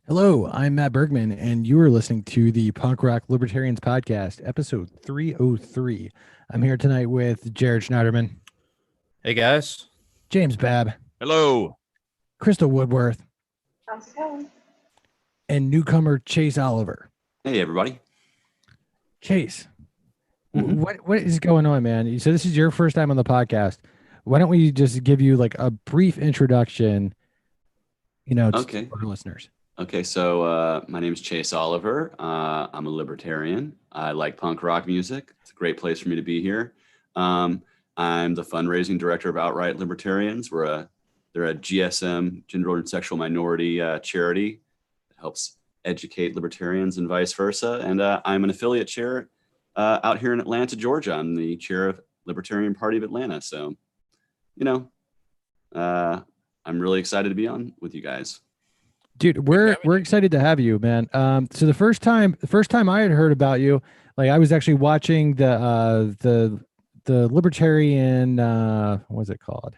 Hello, I'm Matt Bergman, and you are listening to the Punk Rock Libertarians Podcast, episode 303. I'm here tonight with Jared Schneiderman, Hey guys. James Babb, Hello. Crystal Woodworth, How's it going? and newcomer Chase Oliver. Hey, everybody. Chase, Mhm. what is going on, man? You said this is your first time on the podcast. Why don't we just give you like a brief introduction, Okay. to our listeners? Okay, so my name is Chase Oliver. I'm a libertarian. I like punk rock music. It's a great place for me to be here. I'm the fundraising director of Outright Libertarians. They're a GSM, gender and sexual minority charity that helps educate libertarians and vice versa. And I'm an affiliate chair out here in Atlanta, Georgia. I'm the chair of Libertarian Party of Atlanta. So, I'm really excited to be on with you guys. Dude, we're excited to have you, man. So the first time I had heard about you, like I was actually watching the libertarian what was it called?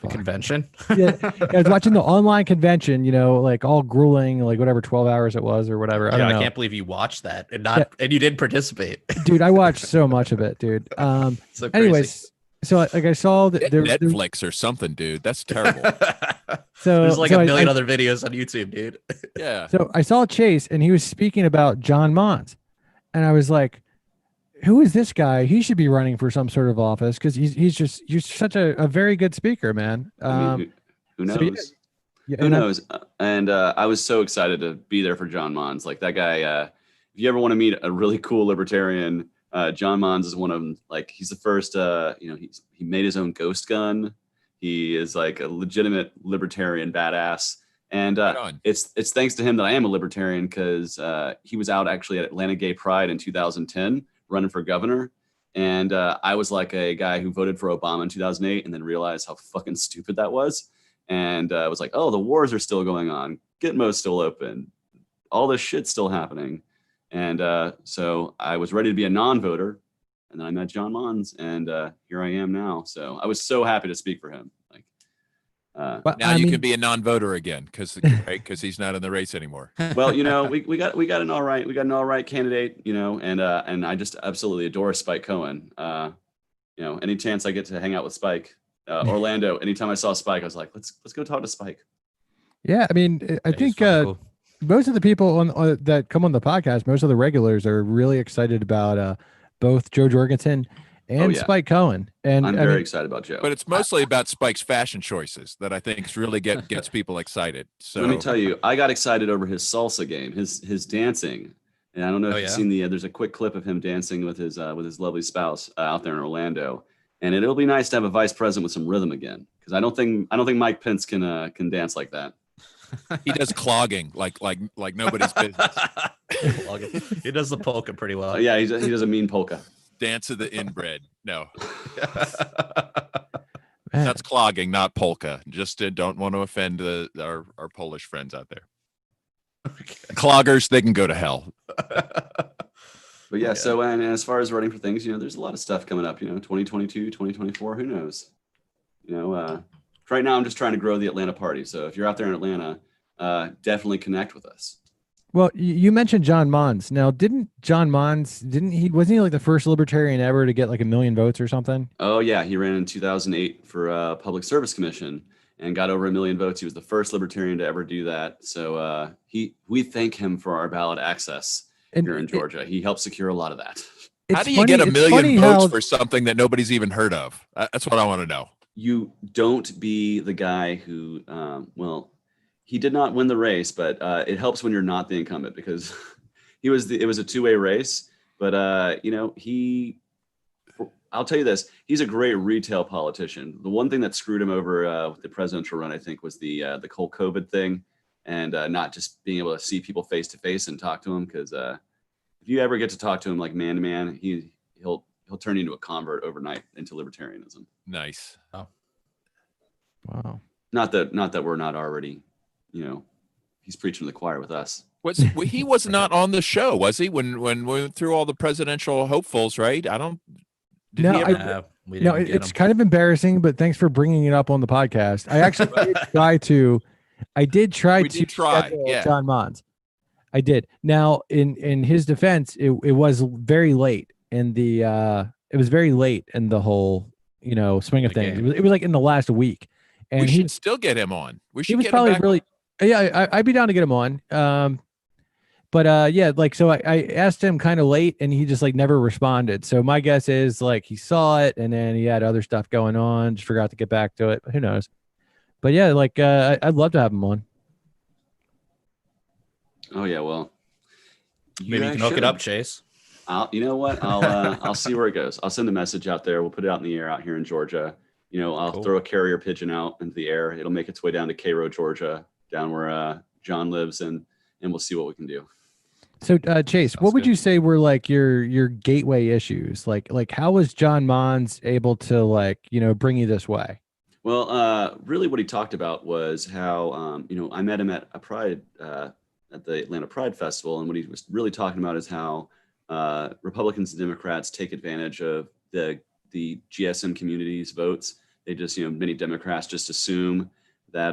The convention. Yeah, I was watching the online convention, like all grueling, like whatever 12 hours it was or whatever. I don't know. I can't believe you watched that and you didn't participate. Dude, I watched so much of it, dude. So Anyways, so like I saw that there Netflix or something, dude. That's terrible. So there's like so a million I- other videos on YouTube, dude. Yeah. So I saw Chase and he was speaking about John Monds. And I was like, who is this guy? He should be running for some sort of office because you're such a very good speaker, man. I mean, who knows? so yeah, Who and knows? And I was so excited to be there for John Monds. Like that guy, if you ever want to meet a really cool libertarian, John Monds is one of them. Like he's the first, he made his own ghost gun. He is like a legitimate libertarian badass. And Right on. it's thanks to him that I am a libertarian because he was out actually at Atlanta Gay Pride in 2010 running for governor. And I was like a guy who voted for Obama in 2008 and then realized how fucking stupid that was. And I was like, oh, the wars are still going on. Gitmo's still open. All this shit's still happening. And so I was ready to be a non-voter. And then I met John Monds and here I am now. So I was so happy to speak for him. Like, But Now I you mean, can be a non-voter again because he's not in the race anymore. well, we got an all right candidate, and I just absolutely adore Spike Cohen. Any chance I get to hang out with Spike, Orlando, anytime I saw Spike, I was like, let's go talk to Spike. yeah, I mean, I Yeah, he's think fucking cool. most of the people on that come on the podcast, most of the regulars are really excited about both Joe Jorgensen and yeah. Spike Cohen. And I'm I very mean, excited about Joe. But it's mostly about Spike's fashion choices that I think really gets people excited. So Let me tell you, I got excited over his salsa game, his dancing. And I don't know if you've seen there's a quick clip of him dancing with his lovely spouse out there in Orlando. And it'll be nice to have a vice president with some rhythm again. Because I don't think Mike Pence can dance like that. he does clogging like nobody's business. He does the polka pretty well. Yeah, he does a mean polka. Dance of the inbred. No, man, that's clogging, not polka. Just don't want to offend our Polish friends out there. Cloggers, they can go to hell. But yeah, so and as far as running for things, there's a lot of stuff coming up, 2022, 2024, who knows? Right now I'm just trying to grow the Atlanta party. So if you're out there in Atlanta, definitely connect with us. well, you mentioned John Monds. Now, wasn't he like the first libertarian ever to get like 1 million votes or something? Oh yeah, he ran in 2008 for Public Service Commission and got over 1 million votes. He was the first libertarian to ever do that. So we thank him for our ballot access here in Georgia. He helped secure a lot of that. How do you get 1 million votes for something that nobody's even heard of? That's what I want to know. You don't be the guy who, he did not win the race, but it helps when you're not the incumbent because it was a two-way race. But I'll tell you this, he's a great retail politician. The one thing that screwed him over with the presidential run, I think, was the whole COVID thing and not just being able to see people face to face and talk to them. Because if you ever get to talk to him like man to man, he'll turn you into a convert overnight into libertarianism. Nice. Oh. Wow. Not that we're not already, he's preaching to the choir with us. He was not on the show, was he? When we went through all the presidential hopefuls, right? I don't. Did No, he ever? We No, didn't get it's him. kind of embarrassing, but thanks for bringing it up on the podcast. I actually I did try We to did try, schedule yeah. John Monds. I did. Now, in his defense, it was very late in the it was very late in the whole swing of The things. game. It was like in the last week, and We should still get him on. We he should was get him probably back. really yeah. I'd be down to get him on. But yeah, like so I asked him kind of late, and he just like never responded. So my guess is like he saw it, and then he had other stuff going on, just forgot to get back to it. Who knows? But yeah, like I'd love to have him on. Oh yeah, well, Maybe you can hook it up, Chase. You know what? I'll see where it goes. I'll send a message out there. We'll put it out in the air out here in Georgia. I'll Cool. throw a carrier pigeon out into the air. It'll make its way down to Cairo, Georgia, down where John lives, and we'll see what we can do. So Chase, Sounds what would good. you say were like your gateway issues? Like how was John Monds able to like bring you this way? Well, really, what he talked about was how I met him at a Pride at the Atlanta Pride Festival, and what he was really talking about is how Republicans and Democrats take advantage of the GSM community's votes. They just many Democrats just assume that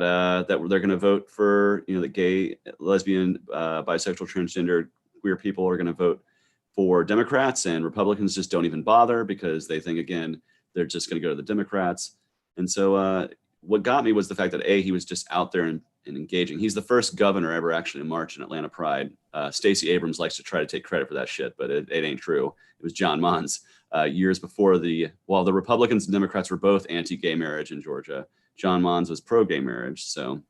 they're going to vote for the gay, lesbian, bisexual, transgender, queer people are going to vote for Democrats, and Republicans just don't even bother because they think again they're just going to go to the Democrats. And so what got me was the fact that he was just out there and engaging. He's the first governor ever actually to march in Atlanta Pride. Stacey Abrams likes to try to take credit for that shit, but it ain't true. It was John Monds years before while the Republicans and Democrats were both anti-gay marriage in Georgia, John Monds was pro-gay marriage. So,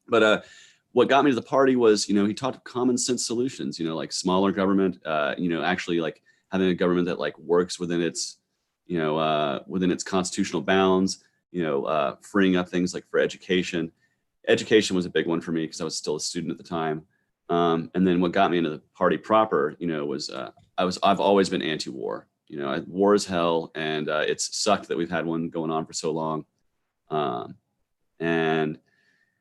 but what got me to the party was, he talked common sense solutions, like smaller government, actually like having a government that like works within its, within its constitutional bounds, freeing up things like for education. Education was a big one for me because I was still a student at the time. And then what got me into the party proper, was I've always been anti-war. War is hell, and it's sucked that we've had one going on for so long. And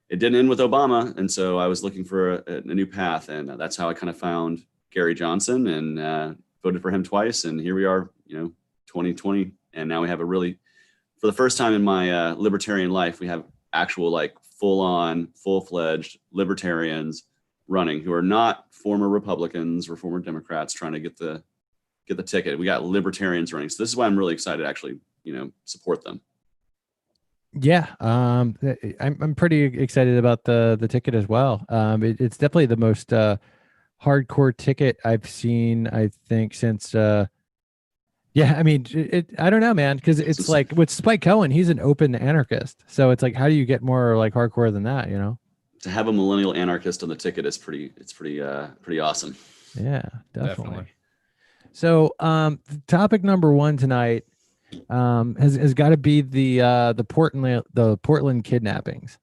it didn't end with Obama, and so I was looking for a new path, and that's how I kind of found Gary Johnson and voted for him twice. And here we are, 2020, and now we have for the first time in my libertarian life, we have actual like full-on, full-fledged libertarians running who are not former Republicans or former Democrats trying to get the ticket. We got libertarians running, so this is why I'm really excited to actually support them. Yeah, I'm pretty excited about the ticket as well. It's definitely the most hardcore ticket I've seen, I think, since yeah, I mean, I don't know, man, because it's like with Spike Cohen, he's an open anarchist. So it's like, how do you get more like hardcore than that, To have a millennial anarchist on the ticket is pretty awesome. Yeah, definitely. So topic number one tonight has got to be the Portland kidnappings.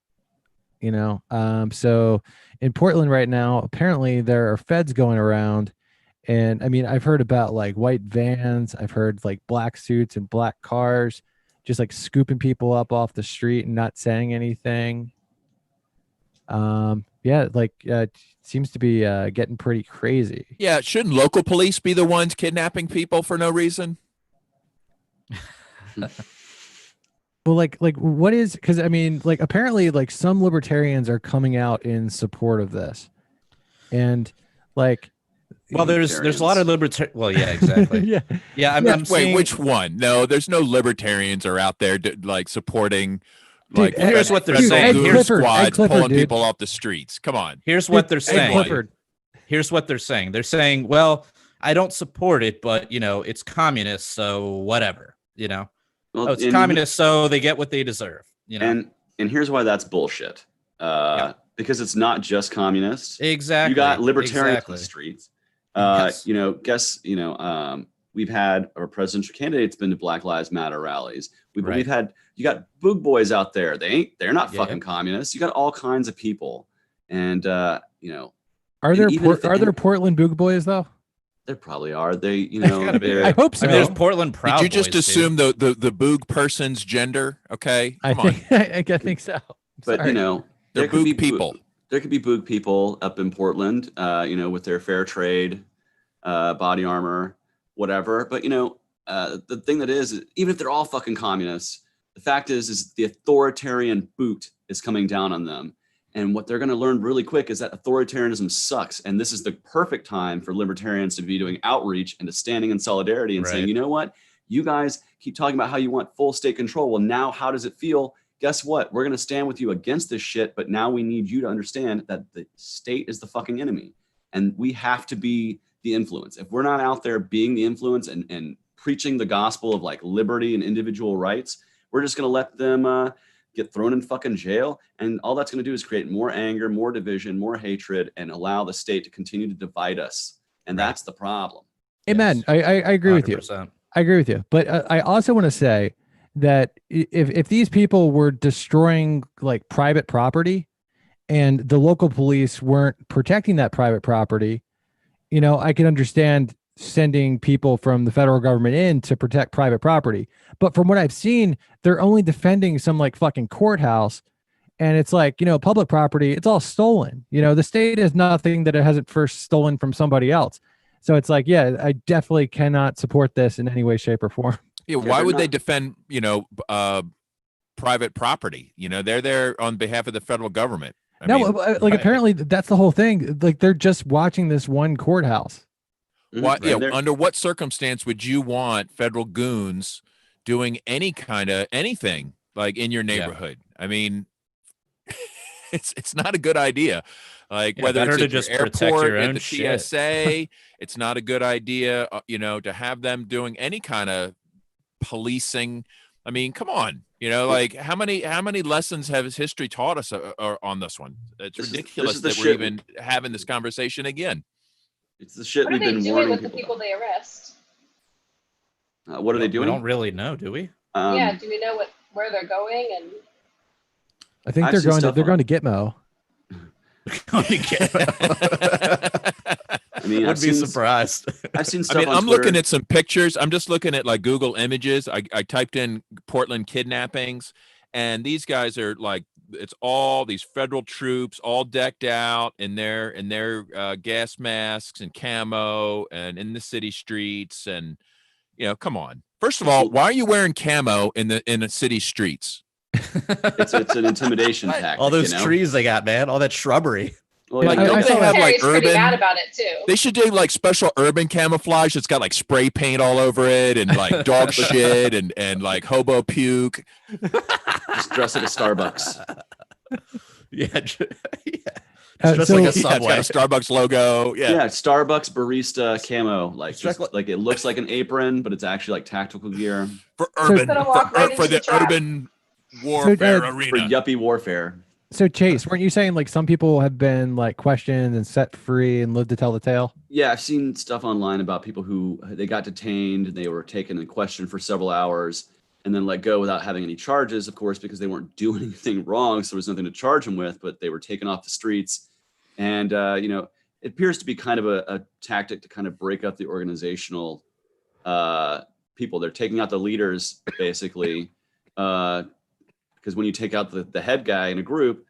So in Portland right now, apparently there are feds going around. And I mean, I've heard about like white vans. I've heard like black suits and black cars, just like scooping people up off the street and not saying anything. Yeah, like seems to be getting pretty crazy. Yeah, shouldn't local police be the ones kidnapping people for no reason? Well, like what is, because I mean, like apparently like some libertarians are coming out in support of this, and like. Well, there's a lot of libertarians. Well, yeah, exactly. yeah. I'm Wait, seeing... which one? No, there's no libertarians are out there like supporting. Like, Dude, here's what they're Red saying. Bull Here's squads Clifford, pulling dude. people off the streets. Come on. Here's what they're saying. Clifford. Here's what they're saying. They're saying, well, I don't support it, but it's communist, so whatever. Well, it's communist, so they get what they deserve. And here's why that's bullshit. Because it's not just communists. Exactly. You got libertarians on Exactly. the streets. Yes. We've had our presidential candidates been to Black Lives Matter rallies. Right. You got boog boys out there. They're not Yeah. fucking communists. You got all kinds of people. And Are there Portland Boog Boys though? there probably are. They, gotta be. they're- I hope so. I mean, there's Portland Proud Did you just Boys, dude. assume the boog person's gender? Okay, I come on. think I think so. but Sorry. They're there could be boog people. There could be boog people up in Portland, with their fair trade, body armor, whatever. But the thing that is, even if they're all fucking communists, the fact is the authoritarian boot is coming down on them, And what they're going to learn really quick is that authoritarianism sucks. And this is the perfect time for libertarians to be doing outreach and to standing in solidarity and saying, you know what? You guys keep talking about how you want full state control. Well, now how does it feel? Guess what? We're going to stand with you against this shit. But now we need you to understand that the state is the fucking enemy. And we have to be the influence. If we're not out there being the influence and preaching the gospel of like liberty and individual rights, we're just going to let them get thrown in fucking jail. And all that's going to do is create more anger, more division, more hatred, and allow the state to continue to divide us. And that's the problem. Amen. Yes. I agree 100%. With you. I agree with you. But I also want to say that if these people were destroying like private property and the local police weren't protecting that private property, you know, I can understand sending people from the federal government in to protect private property. But from what I've seen, they're only defending some like fucking courthouse. And it's like, you know, public property, it's all stolen. You know, the state is nothing that it hasn't first stolen from somebody else. So it's like, yeah, I definitely cannot support this in any way, shape, or form. Yeah, why would they defend, you know, private property? You know, they're there on behalf of the federal government. I mean, like apparently that's the whole thing. Like they're just watching this one courthouse. What, you know, under what circumstance would you want federal goons doing any kind of anything like in your neighborhood? I mean, it's not a good idea. Like whether it's at your airport, at the TSA, it's not a good idea, you know, to have them doing any kind of policing. I mean, come on, you know, like how many lessons has history taught us on this one? It's ridiculous that we're even having this conversation again. It's the shit we've been warning with the people they arrest. What are they doing? We don't really know, do we? Yeah, do we know where they're going? And I think they're going to Gitmo. I mean, I'd be surprised. I've seen stuff. I mean, on I'm Twitter. looking at some pictures. I'm just looking at like Google Images. I typed in Portland kidnappings, and these guys are like, it's all these federal troops, all decked out in their gas masks and camo, and in the city streets. And you know, come on. First of all, why are you wearing camo in the city streets? It's an intimidation tactic. All those trees they got, man. All that shrubbery. Well, like, don't they have like urban? Mad about it too. They should do like special urban camouflage. It's got like spray paint all over it, and like dog shit, and like hobo puke. Just dress at a Starbucks. Yeah. Just so, like a It's Subway. got a Starbucks logo. Yeah, Starbucks barista camo. Like just like it looks like an apron, but it's actually like tactical gear for urban for the trap. urban warfare arena. For yuppie warfare. So Chase, weren't you saying like some people have been like questioned and set free and lived to tell the tale? Yeah, I've seen stuff online about people who they got detained, they were taken and questioned for several hours, and then let go without having any charges, of course, because they weren't doing anything wrong, so there was nothing to charge them with, but they were taken off the streets. And, you know, it appears to be kind of a tactic to kind of break up the organizational people. They're taking out the leaders, basically, because when you take out the head guy in a group,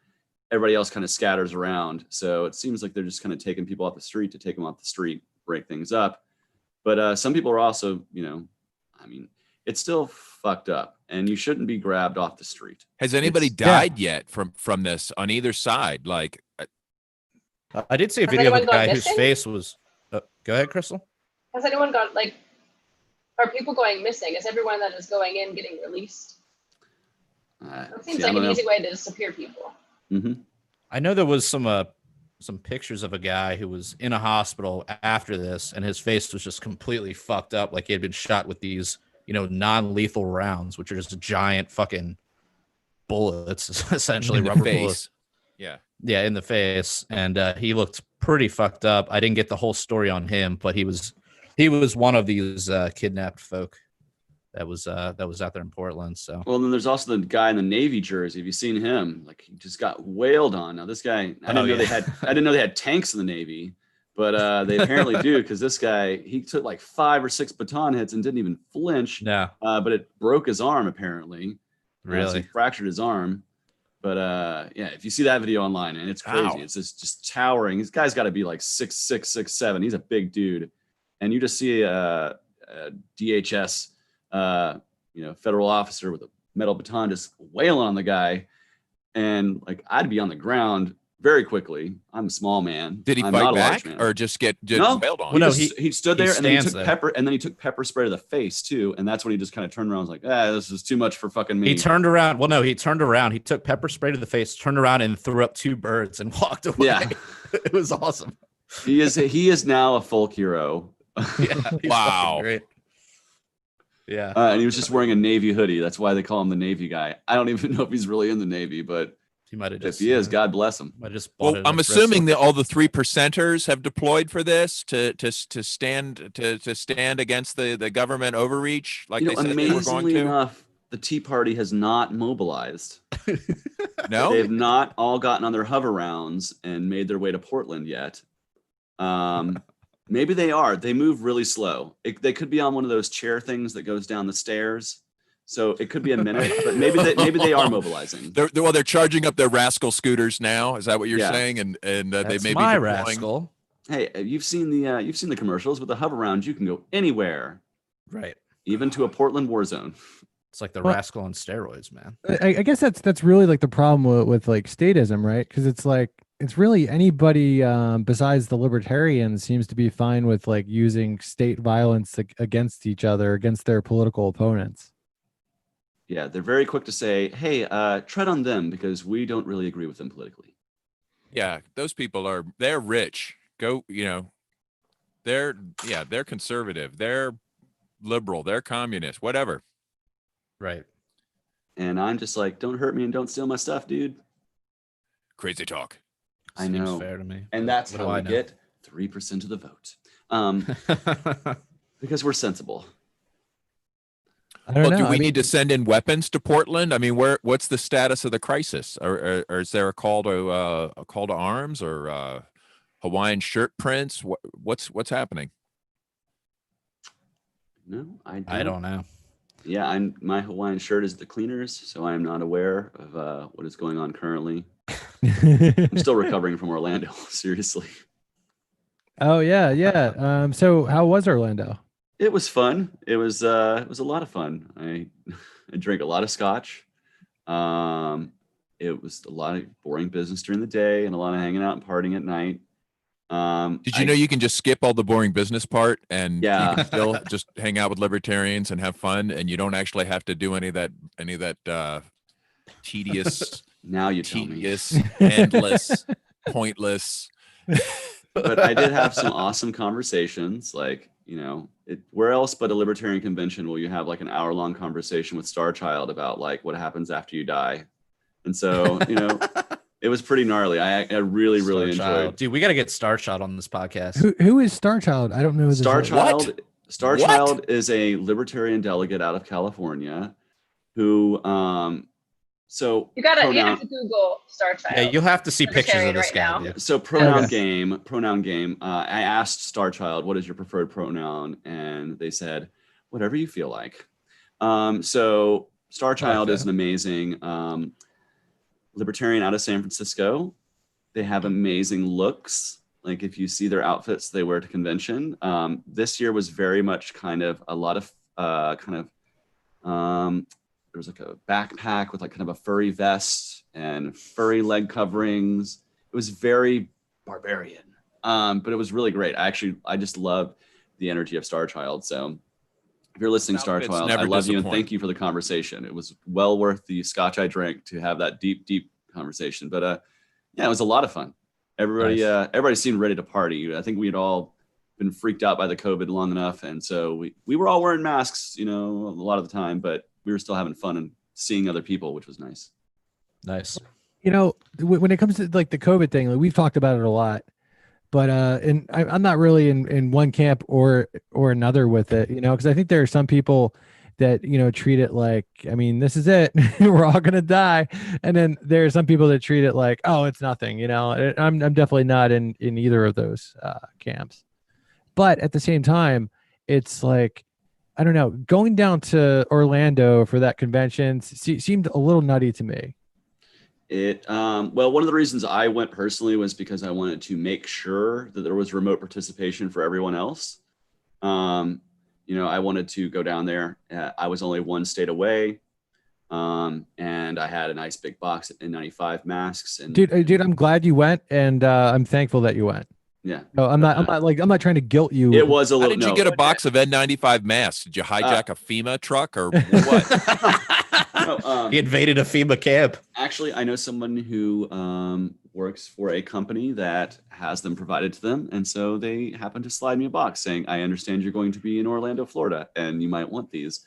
everybody else kind of scatters around. So it seems like they're just kind of taking people off the street to take them off the street, break things up. But some people are also, you know, I mean, it's still fucked up, and you shouldn't be grabbed off the street. Has anybody died yet from this on either side? Like, I did see a video of a guy whose face was. Go ahead, Crystal. Has anyone gone like? Are people going missing? Is everyone that is going in getting released? It seems like an easy way to disappear people. Mm-hmm. I know there was some pictures of a guy who was in a hospital after this, and his face was just completely fucked up, like he had been shot with these, you know, non-lethal rounds, which are just giant fucking bullets, essentially rubber bullets. Yeah, in the face, and he looked pretty fucked up. I didn't get the whole story on him, but he was one of these kidnapped folk that was out there in Portland. So well, then there's also the guy in the Navy jersey. Have you seen him? Like, he just got wailed on. Now this guy, I didn't know they had tanks in the Navy, but they apparently do, because this guy, he took like 5 or 6 baton hits and didn't even flinch. Yeah. But it broke his arm apparently. Really? So he fractured his arm. But yeah, if you see that video online, and it's crazy. Ow. It's just towering. This guy's got to be like 6'6", 6'7". He's a big dude, and you just see a DHS, you know, federal officer with a metal baton just wailing on the guy. And like, I'd be on the ground very quickly. I'm a small man. Did he I'm fight not a large back man. or just get No. wailed on? Well, no, he stood there and then he took there. pepper, and then he took pepper spray to the face too. And that's when he just kind of turned around and was like, this is too much for fucking me. He turned around. Well, no, he turned around. He took pepper spray to the face, turned around and threw up 2 birds and walked away. Yeah. It was awesome. He is now a folk hero. Yeah. Wow. Great. Yeah. And he was just wearing a Navy hoodie. That's why they call him the Navy guy. I don't even know if he's really in the Navy, but He might have just, if he is, God bless him. I just bought Well, I'm assuming that all the 3%ers have deployed for this to stand against the government overreach, like they said they were going amazingly to. enough, the Tea Party has not mobilized. No, They've not all gotten on their hover rounds and made their way to Portland yet. Maybe they are. They move really slow. They could be on one of those chair things that goes down the stairs. So it could be a minute, but maybe they are mobilizing. They're charging up their rascal scooters now. Is that what you're saying? And they That's may be my deploying. rascal. Hey, you've seen the commercials with the hover round. You can go anywhere, Right. even to a Portland war zone. It's like the rascal on steroids, man. I guess that's really like the problem with like statism, right? Because it's like it's really anybody besides the libertarians seems to be fine with like using state violence against each other, against their political opponents. Yeah, they're very quick to say, hey, tread on them because we don't really agree with them politically. Yeah, those people they're rich. They're conservative. They're liberal. They're communist, whatever. Right. And I'm just like, don't hurt me and don't steal my stuff, dude. Crazy talk. I Seems know. fair to me. And that's What how do I we know? get 3% of the vote. Because we're sensible. I don't know. Do we need to send in weapons to Portland? I mean, what's the status of the crisis? Or is there a call to arms or Hawaiian shirt prints? What's happening? No, I don't know. Yeah, my Hawaiian shirt is the cleaners, so I am not aware of what is going on currently. I'm still recovering from Orlando, seriously. Oh yeah. So how was Orlando? It was fun. It was a lot of fun. I drank a lot of scotch. It was a lot of boring business during the day and a lot of hanging out and partying at night. Did you know you can just skip all the boring business part and you Yeah. can still just hang out with libertarians and have fun, and you don't actually have to do any of that tedious, Now you tell me. endless, pointless. But I did have some awesome conversations. Like, where else but a libertarian convention will you have like an hour-long conversation with Star Child about like what happens after you die? And so, it was pretty gnarly. I really enjoyed. Dude, we got to get Star Child on this podcast. Who is Star Child? I don't know who this Star is. Child. Star What? Child is a libertarian delegate out of California who so You have to Google Star Child. Yeah, you'll have to see pictures of this right guy. now. Yeah. So pronoun game. I asked Star Child, what is your preferred pronoun? And they said, whatever you feel like. So Star Child is an amazing libertarian out of San Francisco. They have amazing looks. Like if you see their outfits they wear to convention. This year was very much kind of a lot of there was like a backpack with like kind of a furry vest and furry leg coverings. It was very barbarian, but it was really great. I just loved the energy of Star Child. So if you're listening, Star Child, I love you and thank you for the conversation. It was well worth the scotch I drank to have that deep conversation. But yeah, it was a lot of fun. Everybody seemed ready to party. I think we had all been freaked out by the COVID long enough, and so we were all wearing masks, a lot of the time, but we were still having fun and seeing other people, which was nice. Nice. When it comes to like the COVID thing, like, we've talked about it a lot, but and I'm not really in one camp or another with it, because I think there are some people that treat it like, I mean, this is it, we're all gonna die, and then there are some people that treat it like, oh, it's nothing. I'm definitely not in either of those camps, but at the same time, it's like, I don't know, going down to Orlando for that convention seemed a little nutty to me. Well, one of the reasons I went personally was because I wanted to make sure that there was remote participation for everyone else. I wanted to go down there. I was only one state away. And I had a nice big box of N95 masks. And dude, I'm glad you went, and I'm thankful that you went. Yeah. No, I'm not trying to guilt you. It was a little. How did you get a box of N95 masks? Did you hijack a FEMA truck or what? No, he invaded a FEMA camp. Actually, I know someone who works for a company that has them provided to them, and so they happened to slide me a box saying, "I understand you're going to be in Orlando, Florida, and you might want these."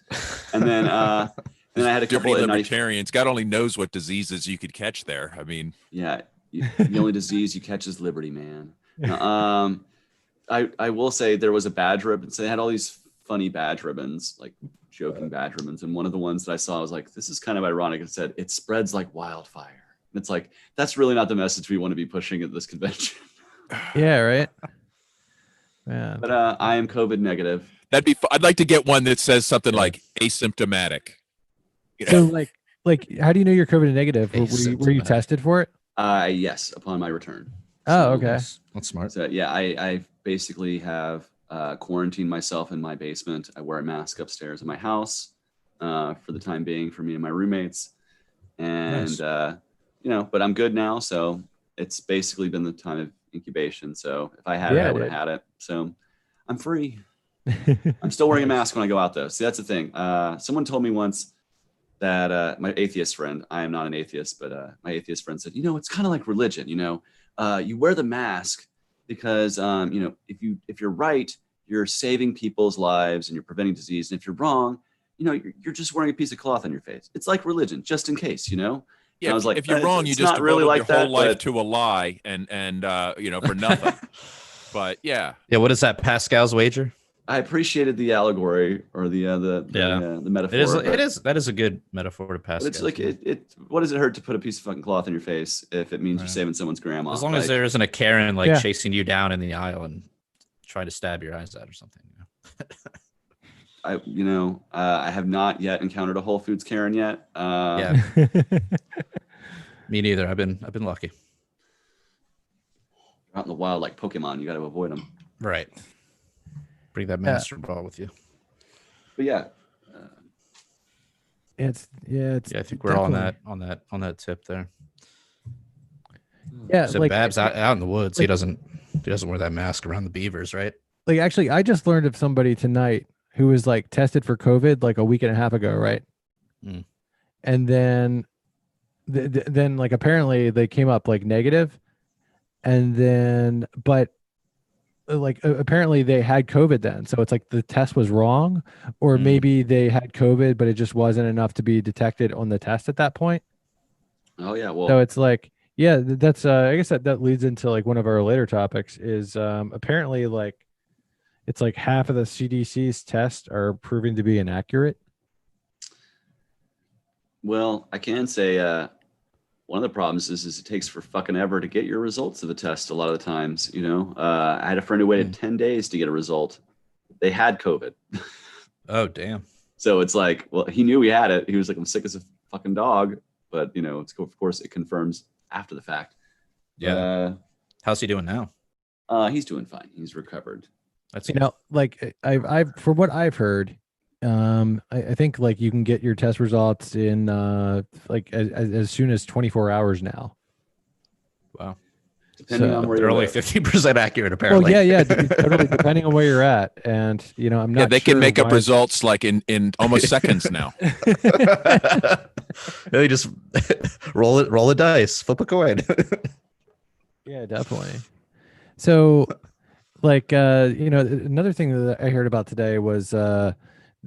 And then I had a couple of libertarians. God only knows what diseases you could catch there. I mean, yeah, the only disease you catch is liberty, man. I will say there was a badge ribbon. So they had all these funny badge ribbons, like joking badge ribbons. And one of the ones that I saw, I was like, this is kind of ironic. It said, "It spreads like wildfire." And it's like, that's really not the message we want to be pushing at this convention. Yeah, right. Yeah. But I am COVID negative. That'd be. I'd like to get one that says something like asymptomatic. You know? So like, how do you know you're COVID negative? Were you tested for it? Yes, upon my return. Oh, okay. That's smart. So yeah, I basically have quarantined myself in my basement. I wear a mask upstairs in my house for the time being for me and my roommates. And, Nice. But I'm good now. So it's basically been the time of incubation. So if I had it, I would have had it. So I'm free. I'm still wearing a mask when I go out though. See, that's the thing. Someone told me once that my atheist friend, I am not an atheist, but my atheist friend said, it's kind of like religion, you wear the mask because, if you're right, you're saving people's lives and you're preventing disease. And if you're wrong, you're just wearing a piece of cloth on your face. It's like religion, just in case, Yeah, I was like, if you're wrong, you just really like your whole that, life to a lie and for nothing. But yeah. Yeah. What is that? Pascal's wager? I appreciated the allegory or the metaphor. That is a good metaphor to pass. It's like what does it hurt to put a piece of fucking cloth on your face if it means you're saving someone's grandma? As long as there isn't a Karen chasing you down in the aisle and trying to stab your eyes out or something. I have not yet encountered a Whole Foods Karen yet. Yeah. Me neither. I've been lucky. Out in the wild like Pokemon, you got to avoid them. Right. Bring that master ball with you. But yeah. I think we're all on that tip there. Yeah, so Babs out in the woods. He doesn't wear that mask around the beavers, right? Like actually, I just learned of somebody tonight who was tested for COVID like a week and a half ago, right? Mm. And then apparently they came up negative, and then apparently they had COVID then. So it's the test was wrong, or maybe they had COVID, but it just wasn't enough to be detected on the test at that point. Oh yeah. Well, so it's that's I guess that leads into one of our later topics is apparently it's half of the CDC's tests are proving to be inaccurate. Well, I can say one of the problems is it takes for fucking ever to get your results of a test a lot of the times. I had a friend who waited 10 days to get a result. They had COVID. Oh, damn. So it's well, he knew he had it. He was like, I'm sick as a fucking dog. But, of course, it confirms after the fact. Yeah. How's he doing now? He's doing fine. He's recovered. That's I've from what I've heard, I think you can get your test results in as soon as 24 hours now. Wow. Depending on where they're only 50% accurate, apparently. Well, yeah, totally depending on where you're at, and I'm not. Yeah, they can make up results in almost seconds now. They just roll a dice, flip a coin. Yeah, definitely. So, another thing that I heard about today was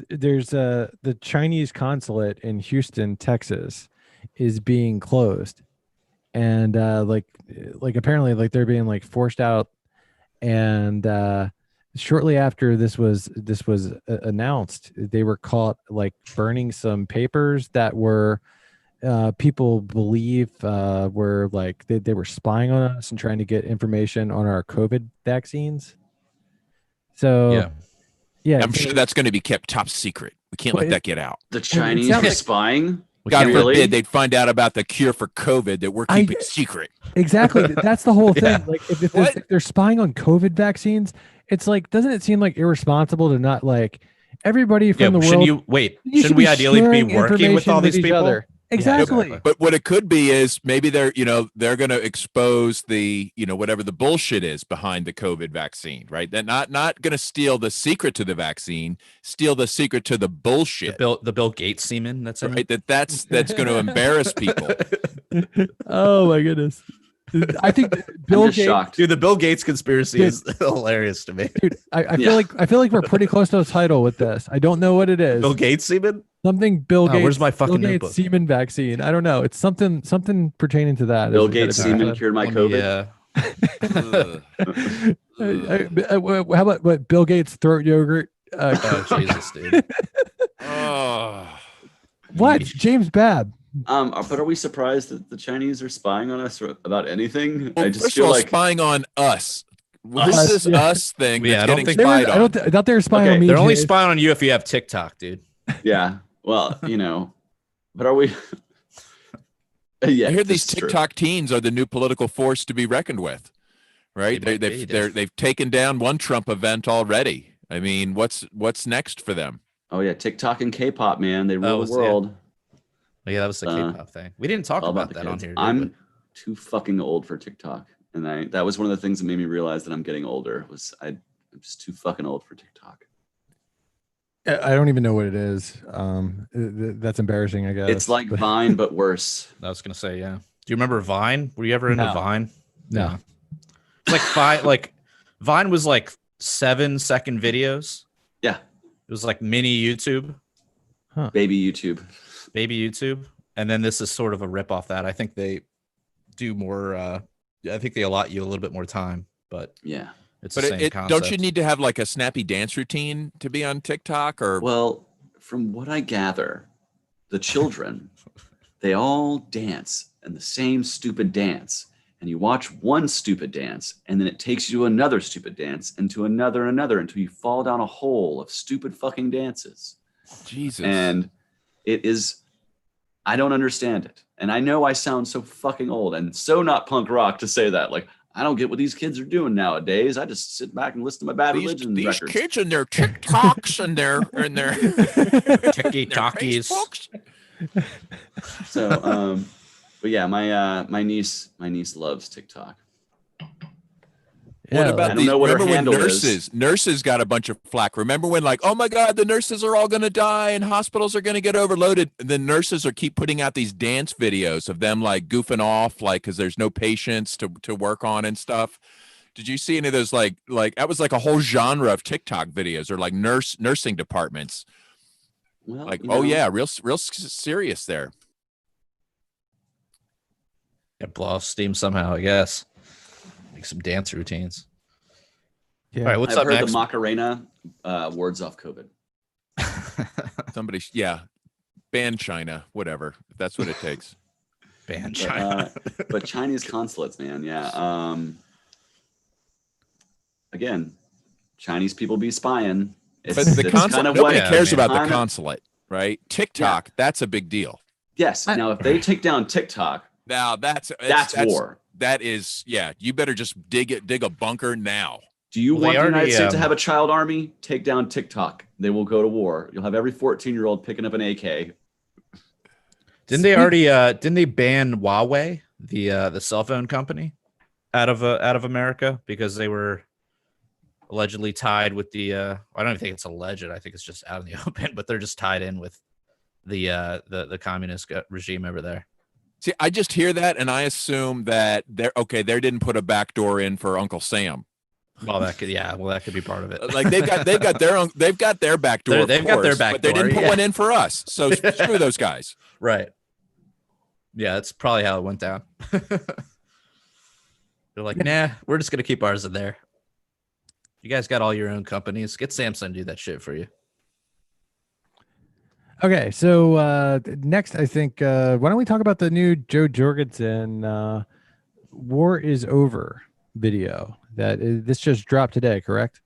there's the Chinese consulate in Houston, Texas, is being closed, and apparently they're being forced out, and shortly after this was announced, they were caught burning some papers that were people believe were they were spying on us and trying to get information on our COVID vaccines. So yeah, I'm sure that's going to be kept top secret. We can't let that get out. The Chinese are spying? God forbid they'd find out about the cure for COVID that we're keeping secret. Exactly. That's the whole thing. If they're spying on COVID vaccines, it's doesn't it seem irresponsible to not everybody from the world. Shouldn't we ideally be working with all these people? Other. Exactly. Yeah, but what it could be is maybe they're going to expose the, whatever the bullshit is behind the COVID vaccine, right? They're not going to steal the secret to the vaccine, steal the secret to the bullshit. The Bill Gates semen, that's right. That's going to embarrass people. Oh my goodness. I think Bill Gates, shocked. Dude, the Bill Gates conspiracy is hilarious to me. Dude, I feel like we're pretty close to a title with this. I don't know what it is. Bill Gates semen? Something Bill Gates. Where's my fucking Bill notebook? Gates semen vaccine. I don't know. It's something pertaining to that. Bill Gates semen cured my COVID. How about what Bill Gates throat yogurt? Oh Jesus, dude. What? James Babb. But are we surprised that the Chinese are spying on us about anything? Well, I just first feel of all, like spying on us. This is us thing. Yeah, that's I don't getting think spied on. I thought they were spying on me. They're only spying on you if you have TikTok, dude. Yeah. Well, but are we? Yeah. I hear these TikTok teens are the new political force to be reckoned with, right? They've taken down one Trump event already. I mean, what's next for them? Oh yeah, TikTok and K-pop, man, they rule the world. Yeah, that was the K-pop thing. We didn't talk about that on here. I'm too fucking old for TikTok, and that was one of the things that made me realize that I'm getting older. I'm just too fucking old for TikTok. I don't even know what it is. That's embarrassing, I guess. It's like Vine, but worse. I was gonna say, yeah. Do you remember Vine? Were you ever into Vine? No. It's like Vine was like 7-second videos. Yeah. It was like mini YouTube. Huh. Baby YouTube. And then this is sort of a rip off that. I think they do more. I think they allot you a little bit more time, but yeah. It's the same concept. Don't you need to have like a snappy dance routine to be on TikTok? Or well, from what I gather, the children, they all dance in the same stupid dance. And you watch one stupid dance, and then it takes you to another stupid dance, and to another and another, until you fall down a hole of stupid fucking dances. Jesus. And it is, I don't understand it. And I know I sound so fucking old and so not punk rock to say that. Like, I don't get what these kids are doing nowadays. I just sit back and listen to my Bad Religion records. These kids and their TikToks and their TikTokies. So, but yeah, my niece loves TikTok. Yeah, what about I don't know what her remember when handle is. nurses got a bunch of flack? Remember when like, oh my God, the nurses are all going to die and hospitals are going to get overloaded. And the nurses keep putting out these dance videos of them like goofing off, like, cause there's no patients to work on and stuff. Did you see any of those? Like that was like a whole genre of TikTok videos or like nursing departments. Well, like, oh yeah, real serious there. Yeah, blow off steam somehow, I guess. Make some dance routines. Yeah. All right, what's I've up heard next? the Macarena wards off COVID. Somebody, ban China, whatever. If that's what it takes. Ban China. But Chinese consulates, man. Yeah. Again, Chinese people be spying. But the consulate, nobody cares about the kinda, consulate, right? TikTok, that's a big deal. Yes. Now, if they take down TikTok, now that's war. That is, yeah. You better just dig a bunker now. Do you want the United States to have a child army? Take down TikTok. They will go to war. You'll have every 14-year-old picking up an AK. Didn't they ban Huawei, the cell phone company, out of America because they were allegedly tied with the I don't even think it's alleged. I think it's just out in the open, but they're just tied in with the communist regime over there. See, I just hear that and I assume that they didn't put a back door in for Uncle Sam. Well, that could be part of it. Like they've got their back door. They've got their back but they door, didn't put one in for us. So screw those guys. Right. Yeah, that's probably how it went down. They're like, nah, we're just gonna keep ours in there. You guys got all your own companies. Get Samsung to do that shit for you. Okay, so next, I think, why don't we talk about the new Joe Jorgensen "War is Over" video this just dropped today, correct?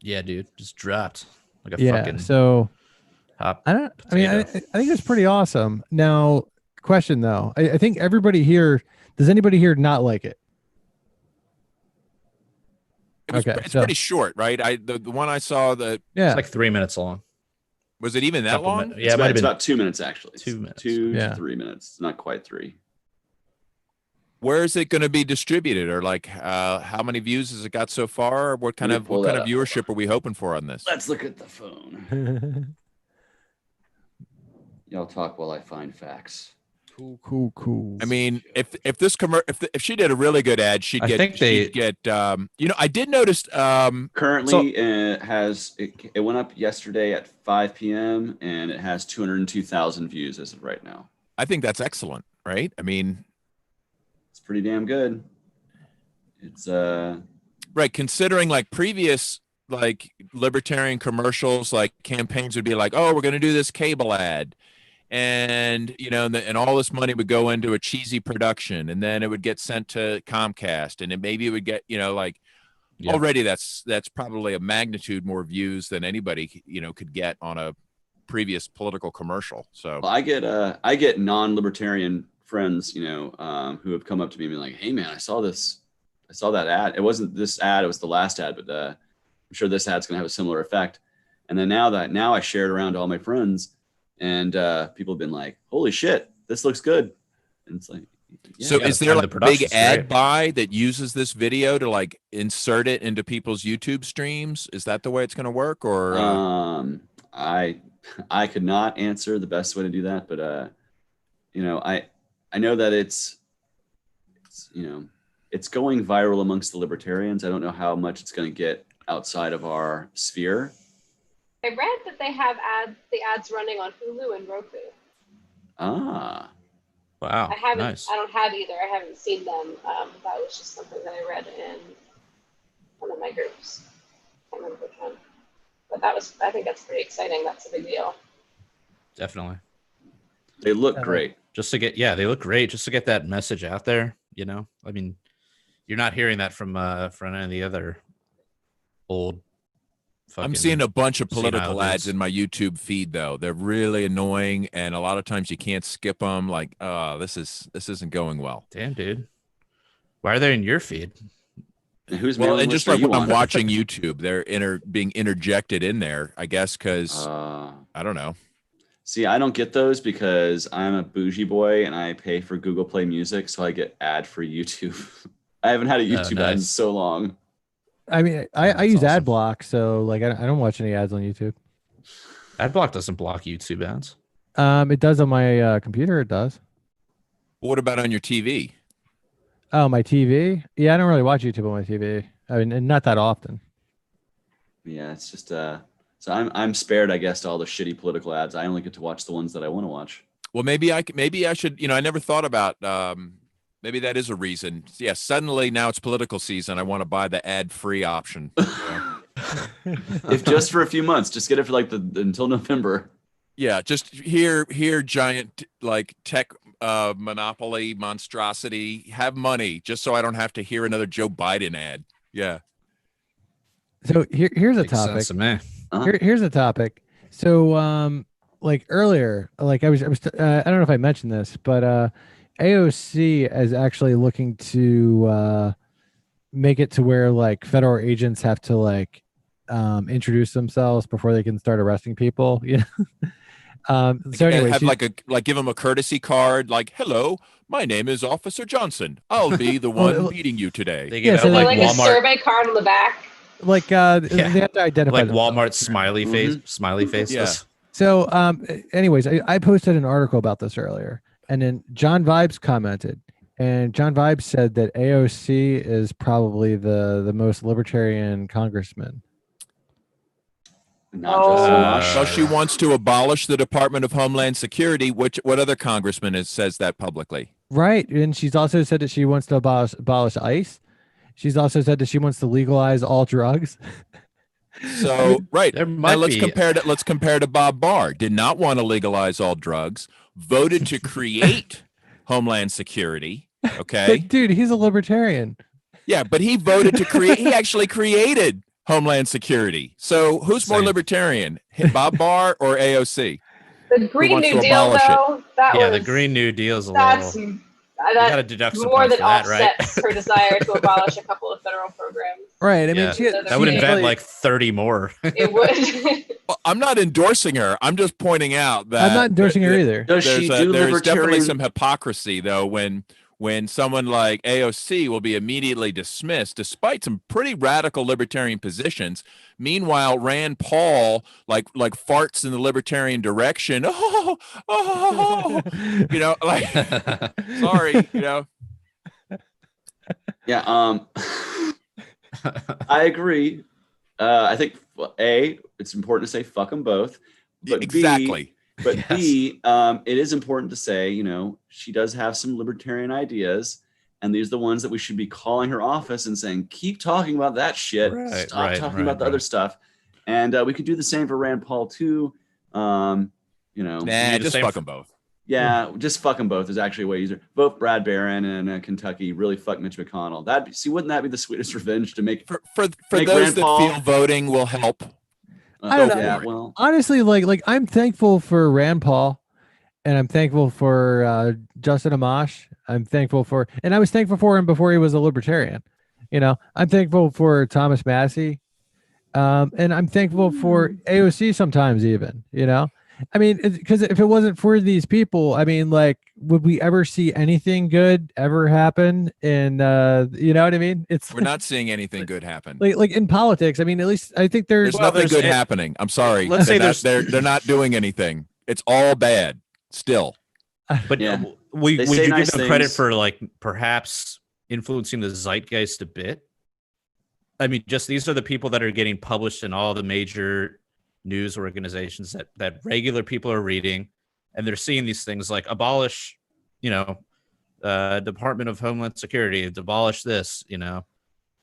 Yeah, dude, just dropped like a fucking. So hot I think it's pretty awesome. Now, question though, I think everybody here. Does anybody here not like it? It's pretty short, right? The one I saw it's like 3 minutes long. Was it even that long? Yeah, it's about 2 minutes actually. 2 minutes. 2 to 3 minutes. Not quite 3. Where is it going to be distributed, or like how many views has it got so far? What kind of viewership are we hoping for on this? Let's look at the phone. Y'all talk while I find facts. Cool. I mean, if she did a really good ad, she'd get. I did notice. Currently, it went up yesterday at 5 p.m. and it has 202,000 views as of right now. I think that's excellent, right? I mean, it's pretty damn good. It's right, considering like previous like libertarian commercials, like campaigns would be like, oh, we're going to do this cable ad. And, and all this money would go into a cheesy production, and then it would get sent to Comcast, and maybe it would get, already that's probably a magnitude more views than anybody, could get on a previous political commercial. So I get non-libertarian friends, who have come up to me and be like, hey man, I saw that ad. It wasn't this ad, it was the last ad, but I'm sure this ad's going to have a similar effect. And then now I share it around to all my friends. And people have been like, holy shit, this looks good. And it's like, so is there like a big ad buy that uses this video to like insert it into people's YouTube streams? Is that the way it's going to work? Or I could not answer the best way to do that, but I know that it's going viral amongst the libertarians. I don't know how much it's going to get outside of our sphere. I read that they have the ads running on Hulu and Roku. Ah. Wow. I nice. don't have either. I haven't seen them. That was just something that I read in one of my groups. I can't remember which one. But I think that's pretty exciting. That's a big deal. Definitely. They look great. They look great just to get that message out there. I mean, you're not hearing that from any of the other old. I'm seeing a bunch of political ads in my YouTube feed, though. They're really annoying, and a lot of times you can't skip them. Like, this isn't going well. Damn, dude. Why are they in your feed? And just like when I'm watching YouTube, they're being interjected in there, I guess, because I don't know. See, I don't get those because I'm a bougie boy and I pay for Google Play Music, so I get ad-free YouTube. I haven't had a YouTube ad in so long. I mean, I use awesome. AdBlock, so like I don't watch any ads on YouTube. AdBlock doesn't block YouTube ads. It does on my computer. It does. What about on your TV? Oh, my TV? Yeah, I don't really watch YouTube on my TV. I mean, not that often. Yeah, it's just so I'm spared, I guess, to all the shitty political ads. I only get to watch the ones that I want to watch. Well, maybe I should. I never thought about. Maybe that is a reason. Yeah, suddenly now it's political season. I want to buy the ad-free option. If just for a few months, just get it for like until November. Yeah, just hear giant like tech monopoly monstrosity. Have money just so I don't have to hear another Joe Biden ad. Yeah. So here's a topic. Here's a topic. So like earlier, like I was I don't know if I mentioned this, but AOC is actually looking to make it to where like federal agents have to like introduce themselves before they can start arresting people. So anyway, have give them a courtesy card, like, hello, my name is Officer Johnson. I'll be the one beating you today. They give out like a survey card on the back. Like they have to identify like Walmart smiley face, smiley faces. Yeah. So anyways, I posted an article about this earlier. And then John Vibes commented, and John Vibes said that AOC is probably the most libertarian congressman. Well, she wants to abolish the Department of Homeland Security. What other congressman says that publicly? Right, and she's also said that she wants to abolish ICE. She's also said that she wants to legalize all drugs. So right, let's compare to Bob Barr. Did not want to legalize all drugs. Voted to create Homeland Security. Okay, but dude, he's a libertarian. Yeah, but he voted to create. He actually created Homeland Security. So who's more libertarian, Bob Barr or AOC? The Green New Deal, though. The Green New Deal is a little. gotta That deduct some more points than for that, right? offsets her desire to abolish a couple of federal programs. Right. I mean, Yeah. That would she invent really- like 30 more. It would. Well, I'm not endorsing her. I'm just pointing out that I'm not endorsing her either. Does she do there's definitely libertarian? some hypocrisy though when someone like AOC will be immediately dismissed despite some pretty radical libertarian positions. Meanwhile, Rand Paul like farts in the libertarian direction. You know, like sorry, you know. Yeah. I agree. I think it's important to say fuck them both. But Exactly. B, it is important to say, you know, she does have some libertarian ideas, and these are the ones that we should be calling her office and saying, keep talking about that shit. Stop talking about the other stuff. And we could do the same for Rand Paul too. You know, Just fuck them both. Yeah, just fuck them both is actually way easier. Vote Brad Barron and Kentucky. Really fuck Mitch McConnell. Wouldn't that be the sweetest revenge to make For make those Rand that Paul, feel voting will help. I don't know. Yeah, well, Honestly, like I'm thankful for Rand Paul, and I'm thankful for Justin Amash. I'm thankful for, and I was thankful for him before he was a libertarian. You know, I'm thankful for Thomas Massey, and I'm thankful for AOC sometimes even. You know, I mean, because if it wasn't for these people, I mean, like, would we ever see anything good ever happen? In you know what I mean? We're not seeing anything good happen. like in politics. I mean, at least I think There's nothing good happening. I'm sorry. Let's say they're not doing anything. It's all bad still. But Yeah. would They you say give nice them credit things. for like perhaps influencing the zeitgeist a bit? I mean, just these are the people that are getting published in all the major news organizations that regular people are reading, and they're seeing these things like abolish, you know, Department of Homeland Security, abolish this, you know,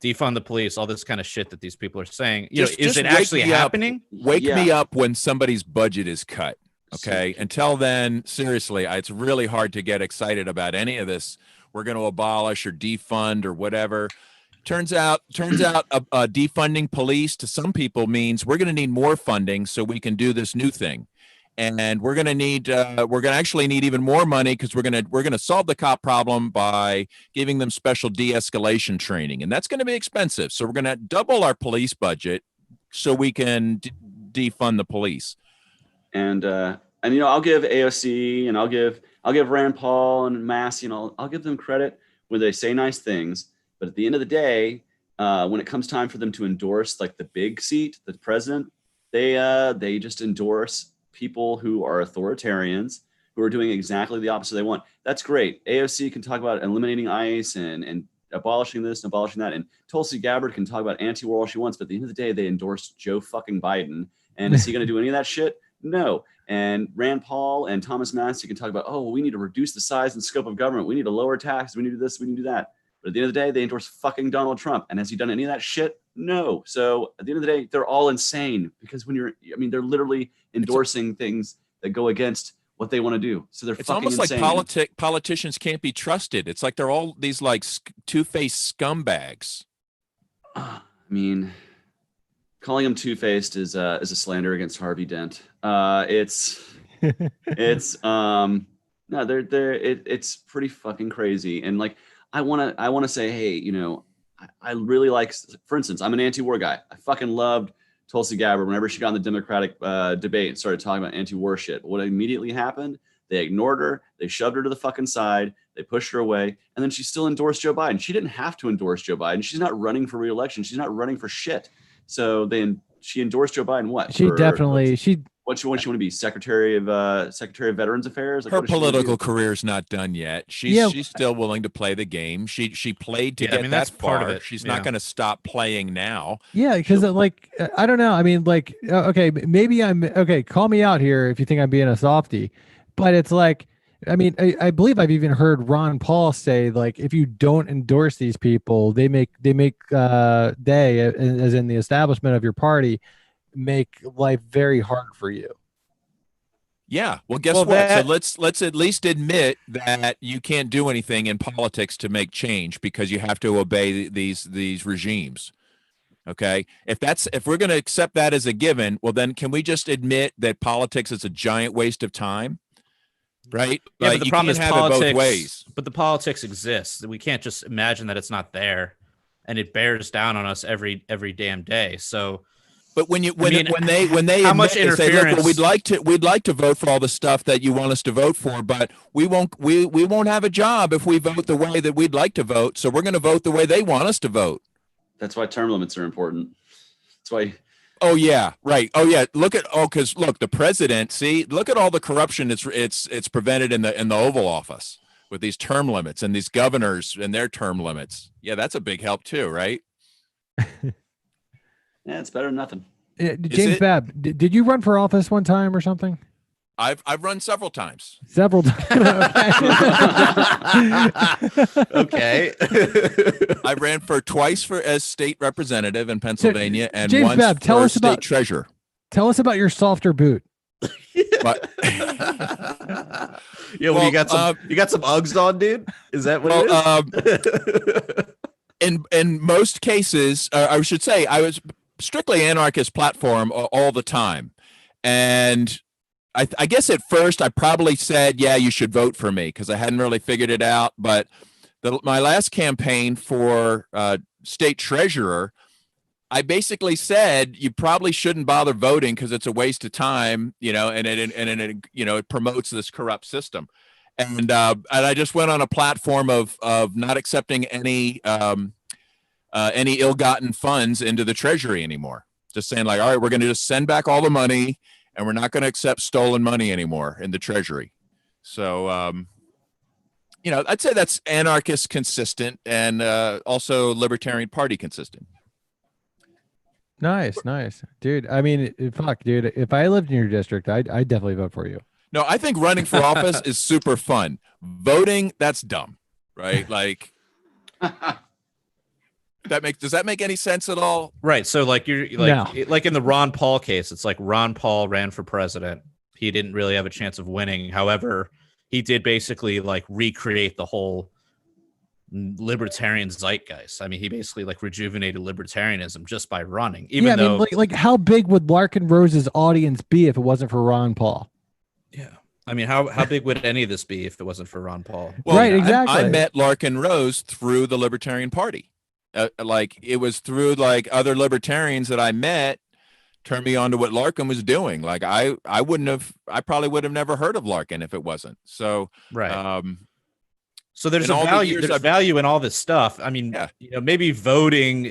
defund the police, all this kind of shit that these people are saying. You know, is it wake actually me up. happening? Wake Yeah. me up when somebody's budget is cut. Okay. Until then, seriously, it's really hard to get excited about any of this. We're going to abolish or defund or whatever. Turns out defunding police to some people means we're going to need more funding so we can do this new thing. And we're going to actually need even more money because we're going to solve the cop problem by giving them special de-escalation training. And that's going to be expensive. So we're going to double our police budget so we can defund the police. And you know, I'll give AOC and I'll give Rand Paul and Massey, you know, I'll give them credit when they say nice things. But at the end of the day, when it comes time for them to endorse like the big seat, the president, they just endorse people who are authoritarians, who are doing exactly the opposite they want. That's great. AOC can talk about eliminating ICE and abolishing this and abolishing that. And Tulsi Gabbard can talk about anti-war all she wants. But at the end of the day, they endorse Joe fucking Biden. And is he going to do any of that shit? No. And Rand Paul and Thomas Massey can talk about, oh, well, we need to reduce the size and scope of government. We need to lower taxes. We need to do this. We need to do that. But at the end of the day, they endorse fucking Donald Trump. And has he done any of that shit? No. So at the end of the day, they're all insane because they're literally endorsing things that go against what they want to do. So they're It's fucking almost insane. like politicians can't be trusted. It's like they're all these like two-faced scumbags. I mean, calling him two-faced is a slander against Harvey Dent. It's pretty fucking crazy. And like, I want to say, hey, you know, I really like, for instance, I'm an anti-war guy. I fucking loved Tulsi Gabbard whenever she got in the Democratic debate and started talking about anti-war shit. What immediately happened? They ignored her. They shoved her to the fucking side. They pushed her away. And then she still endorsed Joe Biden. She didn't have to endorse Joe Biden. She's not running for re-election. She's not running for shit. So then she endorsed Joe Biden. What? What she want to be? Secretary of Veterans Affairs? Like, her political career's not done yet. She's still willing to play the game. She played to get that far. Part of it. She's not going to stop playing now. Yeah, because like I don't know. I mean, like okay, maybe I'm okay. Call me out here if you think I'm being a softie, but it's like, I mean, I believe I've even heard Ron Paul say like, if you don't endorse these people, they as in the establishment of your party, make life very hard for you. Yeah. Well, guess what? So let's at least admit that you can't do anything in politics to make change because you have to obey these regimes. Okay. If we're going to accept that as a given, well, then can we just admit that politics is a giant waste of time? right? Yeah, Like, but the you problem can't is have it both politics. ways. But the politics exists. We can't just imagine that it's not there, and it bears down on us every damn day. So, But when they how admit, much they say, look, well, interference? we'd like to vote for all the stuff that you want us to vote for, but we won't have a job if we vote the way that we'd like to vote. So we're going to vote the way they want us to vote. That's why term limits are important. That's why. Oh yeah, right. Oh yeah. Because look, the president. See, look at all the corruption it's prevented in the Oval Office with these term limits and these governors and their term limits. Yeah, that's a big help too, right? Yeah, it's better than nothing. James Babb, did you run for office one time or something? I've run several times. Several times. Okay. I ran for twice as state representative in Pennsylvania, and James once Babb, tell for us state about treasurer. Tell us about your softer boot. But, Yeah, well, you got some Uggs on, dude. Is that what it is? in most cases, I should say, I was strictly anarchist platform all the time, and I guess at first I probably said, yeah, you should vote for me because I hadn't really figured it out. But my last campaign for state treasurer, I basically said you probably shouldn't bother voting because it's a waste of time, and it promotes this corrupt system. And I just went on a platform of not accepting any ill-gotten funds into the treasury anymore. Just saying, like, all right, we're going to just send back all the money, and we're not going to accept stolen money anymore in the treasury. So, I'd say that's anarchist consistent and also Libertarian Party consistent. Nice, dude. I mean, fuck, dude. If I lived in your district, I'd definitely vote for you. No, I think running for office is super fun. Voting, that's dumb, right? Like, does that make any sense at all? Right. So like like in the Ron Paul case, it's like Ron Paul ran for president. He didn't really have a chance of winning. However, he did basically like recreate the whole libertarian zeitgeist. I mean, he basically like rejuvenated libertarianism just by running. Even though, like how big would Larkin Rose's audience be if it wasn't for Ron Paul? Yeah. I mean, how big would any of this be if it wasn't for Ron Paul? Well, right, exactly. I met Larkin Rose through the Libertarian Party. Like it was through like other libertarians that I met turned me on to what Larkin was doing. Like I probably would have never heard of Larkin if it wasn't. So right. So there's value in all this stuff. I mean, maybe voting.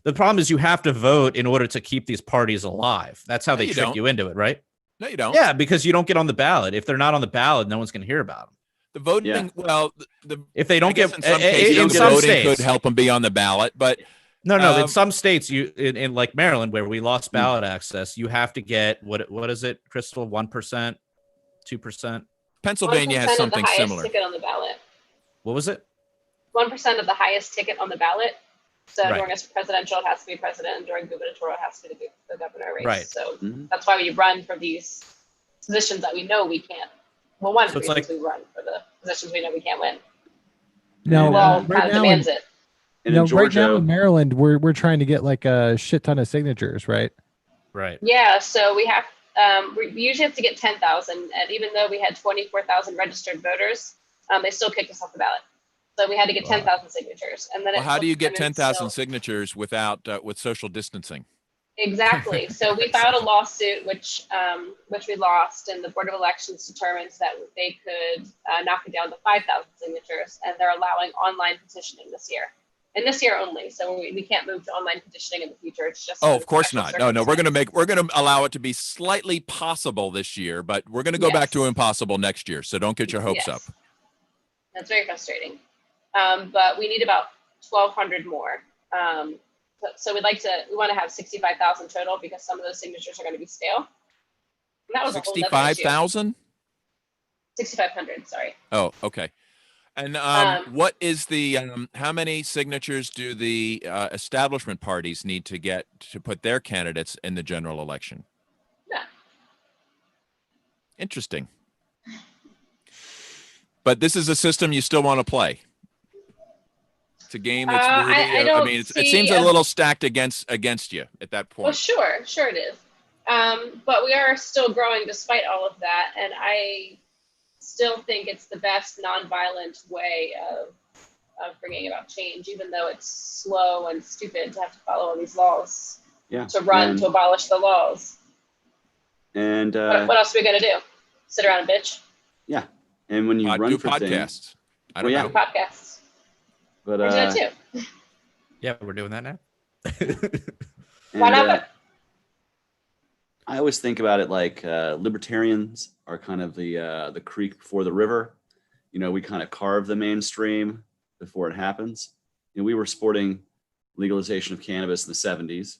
The problem is you have to vote in order to keep these parties alive. That's how they trick you into it, right? No, you don't. Yeah, because you don't get on the ballot. If they're not on the ballot, no one's going to hear about them. The voting, well, if they don't get in some cases, the voting could help them be on the ballot, but no. In some states, in like Maryland, where we lost ballot access, you have to get what is it, Crystal? 1%, 2%. Pennsylvania has something similar. Ticket on the ballot. What was it? 1% of the highest ticket on the ballot. So Right. during a presidential, it has to be president, and during gubernatorial, it has to be the governor race. Right. So that's why we run for these positions that we know we can't. Well, one of the reasons we run for the positions we know we can't win. No, kind of demands it. And in Georgia, right now in Maryland, we're trying to get like a shit ton of signatures, right? Right. Yeah, so we have we usually have to get 10,000, and even though we had 24,000 registered voters, they still kicked us off the ballot. So we had to get 10,000 signatures, and then how do you get 10,000 signatures without with social distancing? Exactly. So we filed a lawsuit, which we lost, and the Board of Elections determined that they could knock it down to 5,000 signatures, and they're allowing online petitioning this year, and this year only. So we can't move to online petitioning in the future. It's just of course not. No, we're gonna allow it to be slightly possible this year, but we're gonna go back to impossible next year. So don't get your hopes up. That's very frustrating. But we need about 1,200 more. So we want to have 65,000 total because some of those signatures are going to be stale. And that was 65,000? 6,500, sorry. Oh, okay. And what is the how many signatures do the establishment parties need to get to put their candidates in the general election? Yeah. Interesting. But this is a system you still want to play. It's a game that's worthy. It seems a little stacked against you at that point. Well, sure it is. But we are still growing despite all of that, and I still think it's the best nonviolent way of bringing about change, even though it's slow and stupid to have to follow all these laws. Yeah. To run to abolish the laws. And what else are we gonna do? Sit around and bitch? Yeah. And when you run do for podcasts. things, I don't know. Podcasts. But we're doing that too. Yeah, we're doing that now. Why not? I always think about it like libertarians are kind of the creek before the river. You know, we kind of carve the mainstream before it happens. You know, we were supporting legalization of cannabis in the 70s,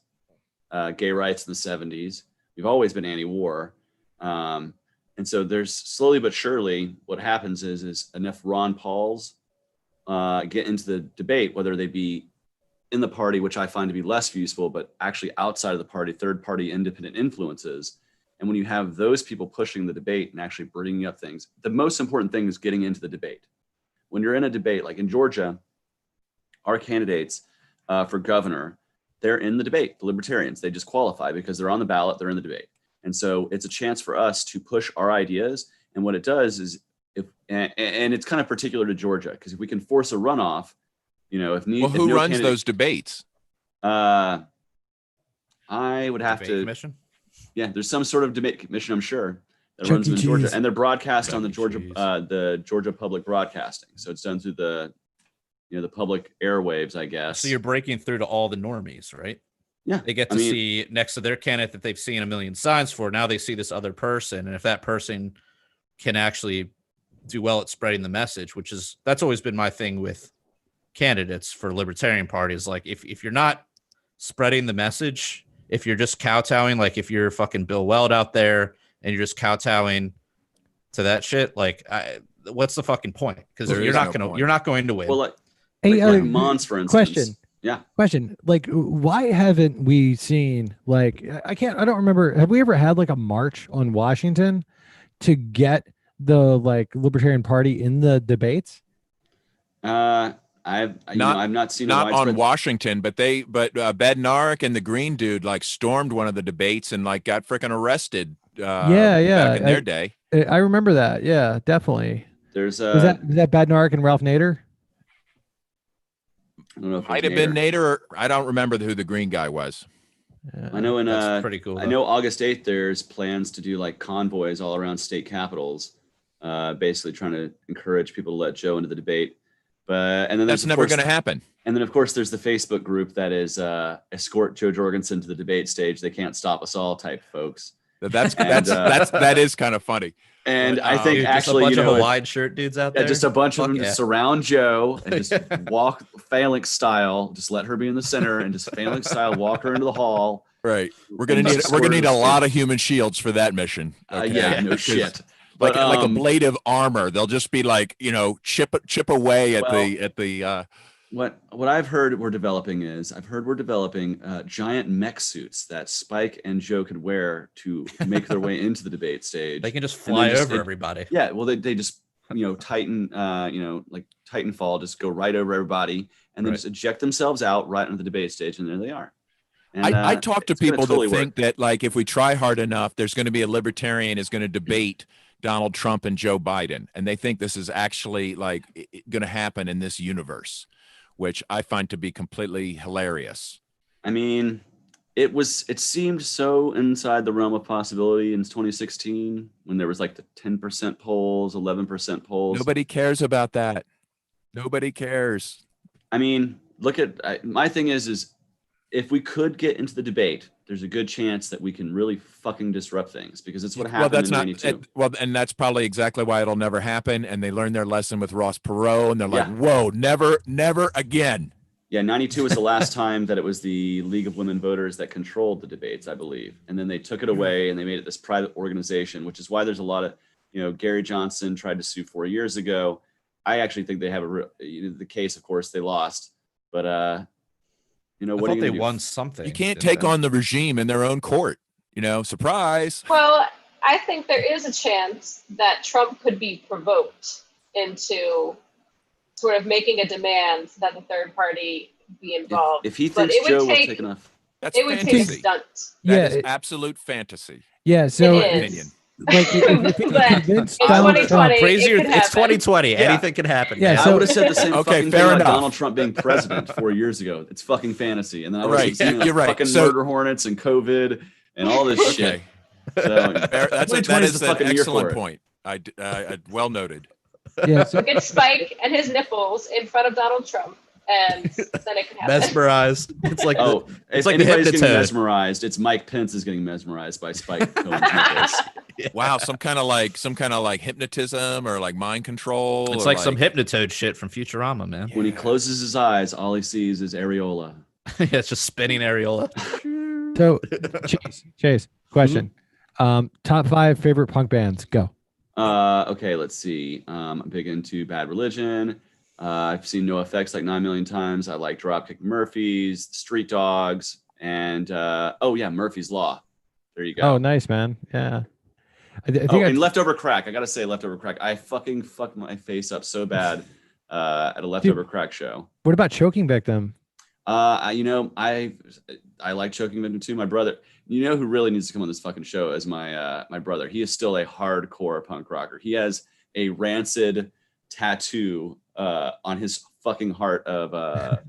gay rights in the 70s. We've always been anti-war. And so there's slowly but surely what happens is enough Ron Pauls get into the debate, whether they be in the party, which I find to be less useful, but actually outside of the party, third party independent influences. And when you have those people pushing the debate and actually bringing up things, the most important thing is getting into the debate. When you're in a debate, like in Georgia, our candidates for governor, they're in the debate, the Libertarians. They just qualify because they're on the ballot, they're in the debate. And so it's a chance for us to push our ideas. And what it does is, and it's kind of particular to Georgia, because if we can force a runoff, you know, who runs those debates? I would have Debate to. Commission? Yeah, there's some sort of debate commission, I'm sure, that runs in Georgia, and they're broadcast on the Georgia Public Broadcasting. So it's done through the public airwaves, I guess. So you're breaking through to all the normies, right? Yeah, they get to see next to their candidate that they've seen a million signs for. Now they see this other person, and if that person can actually do well at spreading the message, that's always been my thing with candidates for Libertarian parties. Like if you're not spreading the message, if you're just kowtowing, like if you're fucking Bill Weld out there and you're just kowtowing to that shit, like what's the fucking point? Because you're not going to win. Well, like Monds, for instance. Question. Like, why haven't we seen, like, I don't remember. Have we ever had like a march on Washington to get the like Libertarian Party in the debates? I've not seen not on Washington, but Bednarik and the Green dude like stormed one of the debates and like got freaking arrested. Back in their day. I remember that. Yeah, definitely. Was that Bednarik and Ralph Nader? I don't know if might have been Nader, or I don't remember who the green guy was. I know that's pretty cool. I know August 8th there's plans to do like convoys all around state capitals, basically trying to encourage people to let Joe into the debate. And then that's never going to happen. And then of course there's the Facebook group that is escort Joe Jorgensen to the debate stage. They can't stop us all type folks. That is kind of funny. And I think dude, actually, just a bunch of Hawaiian shirt dudes out there. Yeah, just a bunch of them just surround Joe and just walk phalanx style. Just let her be in the center and just phalanx style walk her into the hall. Right. We're gonna need a lot of human shields for that mission. Okay? No shit. Like a blade of armor. They'll just be like, chip away at the. What I've heard we're developing giant mech suits that Spike and Joe could wear to make their way into the debate stage. They can just fly over everybody. Yeah, well, they just Titan, like Titanfall, just go right over everybody and then just eject themselves out right onto the debate stage, and there they are. And, I talk to people that think that like if we try hard enough, there's going to be a libertarian is going to debate Donald Trump and Joe Biden, and they think this is actually like going to happen in this universe, which I find to be completely hilarious. I mean, it seemed so inside the realm of possibility in 2016 when there was like the 10% polls, 11% polls. Nobody cares about that. Nobody cares. I mean, my thing is if we could get into the debate, there's a good chance that we can really fucking disrupt things, because it's what happened in 92. And that's probably exactly why it'll never happen. And they learned their lesson with Ross Perot, and they're like, whoa, never again. Yeah, 92 was the last time that it was the League of Women Voters that controlled the debates, I believe. And then they took it away and they made it this private organization, which is why there's a lot of, Gary Johnson tried to sue 4 years ago. I actually think they have the case, of course, they lost. But, what I thought they won something. You can't take on the regime in their own court, surprise. Well, I think there is a chance that Trump could be provoked into sort of making a demand that the third party be involved. If he thinks Joe will take enough. That's it would take a stunt. That is absolute fantasy. Yeah, so it is. like if we But can convince in Donald 2020, Trump, Crazier. it could It's happen. 2020. Yeah. Anything can happen. Yeah, man. so- I would have said the same Okay, fucking fair thing about enough. Donald Trump being president 4 years ago. It's fucking fantasy. And then I would Right, have seen you're right. fucking So- murder hornets and COVID and all this shit. Okay. So Fair- that 2020 is the an fucking year excellent for it. point. Well noted. yeah. So, Look at Spike and his nipples in front of Donald Trump, and then it can happen. Mesmerized. It's like Oh, it's if like the anybody's getting hypnotoad. mesmerized, it's Mike Pence is getting mesmerized by Spike Cohen's nipples. Wow, some kind of like hypnotism or like mind control. It's or like some hypnotoad shit from Futurama, man. When he closes his eyes, all he sees is areola. Yeah, it's just spinning areola. so Chase, question. Top 5 favorite punk bands. Go. Okay, let's see. I'm big into Bad Religion. I've seen NoFX like 9 million times. I like Dropkick Murphys, Street Dogs, and Murphy's Law. There you go. Oh, nice, man. Yeah. I think And Leftover Crack. I gotta say, Leftover Crack. I fucking fucked my face up so bad at a Leftover Crack show. what about Choking Victim? I like Choking Victim too. My brother, you know who really needs to come on this fucking show is my brother. He is still a hardcore punk rocker. He has a Rancid tattoo on his fucking heart of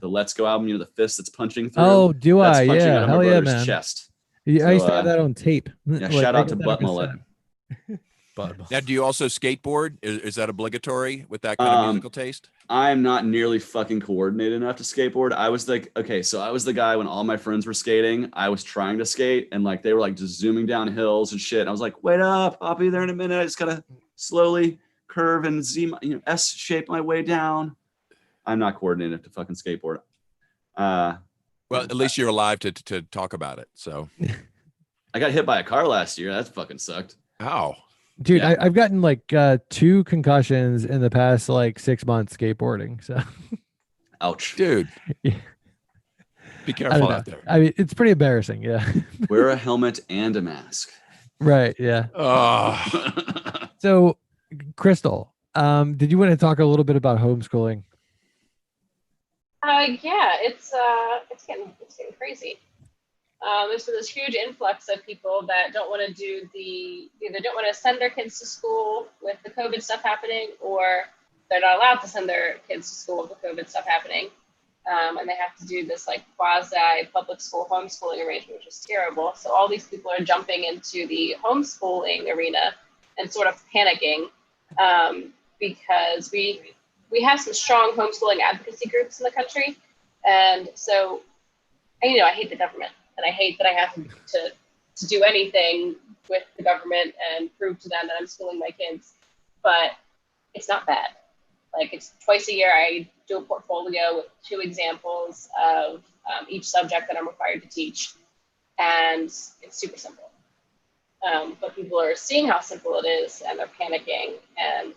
the Let's Go album. You know, the fist that's punching through. Oh, do That's I? punching Yeah. out of my Hell yeah, brother's man. chest. Yeah, I used to So, have that on tape. Yeah, Like, shout I out to got that Butt on Mullet. But Now, do you also skateboard? Is that obligatory with that kind of musical taste? I'm not nearly fucking coordinated enough to skateboard. I was like, okay, so I was the guy when all my friends were skating. I was trying to skate and like they were like just zooming down hills and shit. And I was like, wait up, I'll be there in a minute. I just gotta slowly curve and S shape my way down. I'm not coordinated enough to fucking skateboard. Well, at least you're alive to talk about it. So, I got hit by a car last year. That fucking sucked. how? Dude, Yeah. I've gotten like 2 concussions in the past like 6 months skateboarding. So Ouch. Dude, Yeah. be I careful don't know. out there. I mean, it's pretty embarrassing. Yeah. Wear a helmet and a mask. Right. Yeah. Oh, So, Crystal, did you want to talk a little bit about homeschooling? Yeah, it's getting crazy. There's been this huge influx of people that don't want to either don't want to send their kids to school with the COVID stuff happening, or they're not allowed to send their kids to school with the COVID stuff happening. And they have to do this like quasi public school homeschooling arrangement, which is terrible. So all these people are jumping into the homeschooling arena and sort of panicking because we have some strong homeschooling advocacy groups in the country. And so, I hate the government, and I hate that I have to do anything with the government and prove to them that I'm schooling my kids, but it's not bad. Like, it's twice a year I do a portfolio with 2 examples of each subject that I'm required to teach, and it's super simple. But people are seeing how simple it is, and they're panicking and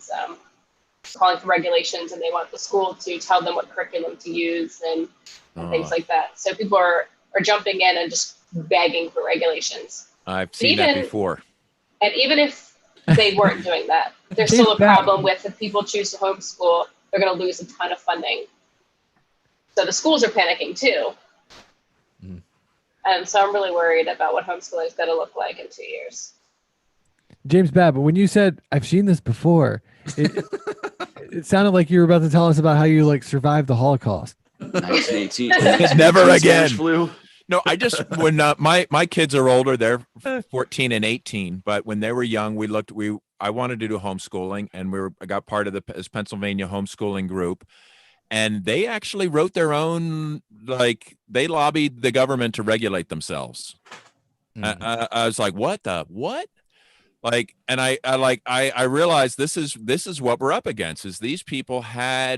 calling for regulations, and they want the school to tell them what curriculum to use and things like that. So people are jumping in and just begging for regulations. I've seen that before. And even if they weren't doing that, there's still a problem with if people choose to homeschool, they're going to lose a ton of funding. So the schools are panicking too. And so I'm really worried about what homeschooling is going to look like in 2 years. James Babb, when you said I've seen this before, it sounded like you were about to tell us about how you like survived the Holocaust. 1918. Never again. Spanish flu. No, I just when my kids are older, they're 14 and 18. But when they were young, I wanted to do homeschooling, and I got part of this Pennsylvania homeschooling group, and they actually wrote their own, like they lobbied the government to regulate themselves. I was like, what? Like, and I realized this is what we're up against. Is these people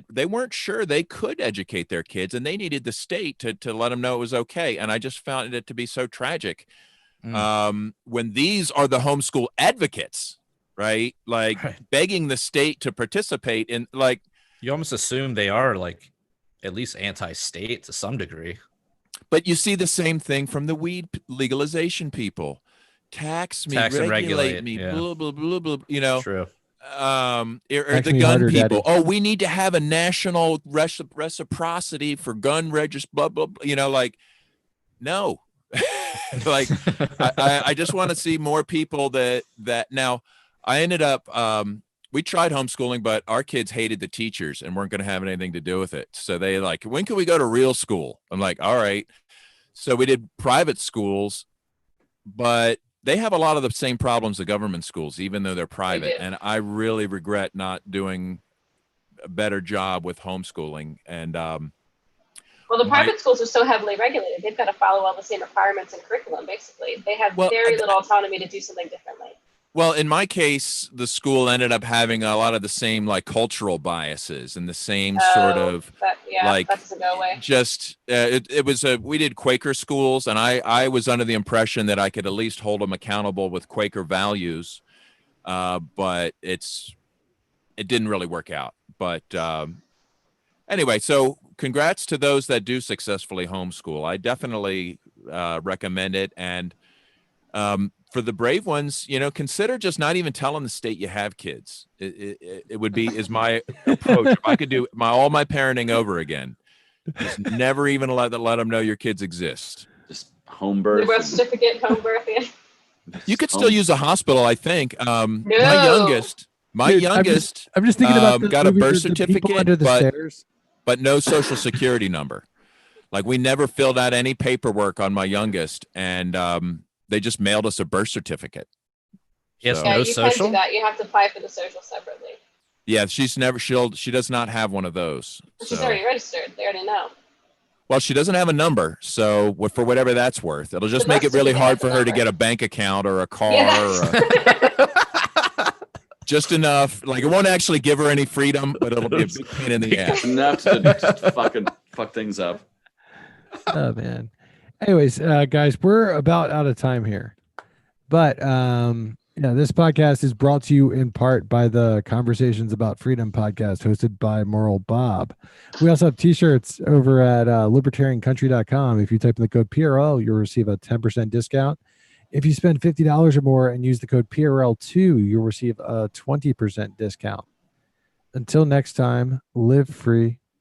they weren't sure they could educate their kids, and they needed the state to let them know it was okay. And I just found it to be so tragic when these are the homeschool advocates, right? Like begging the state to participate in, like, you almost assume they are like at least anti-state to some degree. But you see the same thing from the weed legalization people. Tax me, Tax and regulate me, yeah. blah, blah, blah, blah, you know. True. Or Tax the me gun harder, people. Daddy. Oh, we need to have a national reciprocity for gun blah, blah, blah, you know, like, no. Like, I just want to see more people that now. I ended up, we tried homeschooling, but our kids hated the teachers and weren't going to have anything to do with it. So they like, when can we go to real school? I'm like, all right. So we did private schools, but they have a lot of the same problems the government schools, even though they're private. And I really regret not doing a better job with homeschooling. And well, the private schools are so heavily regulated; they've got to follow all the same requirements and curriculum. Basically, they have very little autonomy to do something differently. Well, in my case, the school ended up having a lot of the same like cultural biases and the same sort of that doesn't go away. Just it was we did Quaker schools, and I was under the impression that I could at least hold them accountable with Quaker values, but it didn't really work out. But anyway, so congrats to those that do successfully homeschool. I definitely recommend it, and for the brave ones, consider just not even telling the state you have kids. It would be is my approach. If I could do all my parenting over again, just never even let them know your kids exist. Just home birth. The birth certificate, home birth. Yeah. You could still use a hospital, I think. No. My youngest. I'm just thinking about got a birth certificate, under the stairs, but no social security number. Like we never filled out any paperwork on my youngest, and they just mailed us a birth certificate. Yes, So- no you social. can do that. You have to apply for the social separately. Yeah, she does not have one of those. She's So- already registered. They already know. Well, she doesn't have a number, so for whatever that's worth, it'll just The make birth it really certificate hard has for a her to number. get a bank account or a car, Yeah, or just enough. Like it won't actually give her any freedom, but it'll be a big pain in the ass. Enough to just fuck things up. Oh man. Anyways, guys, we're about out of time here. But this podcast is brought to you in part by the Conversations About Freedom podcast hosted by Moral Bob. We also have t-shirts over at libertariancountry.com. If you type in the code PRL, you'll receive a 10% discount. If you spend $50 or more and use the code PRL2, you'll receive a 20% discount. Until next time, live free,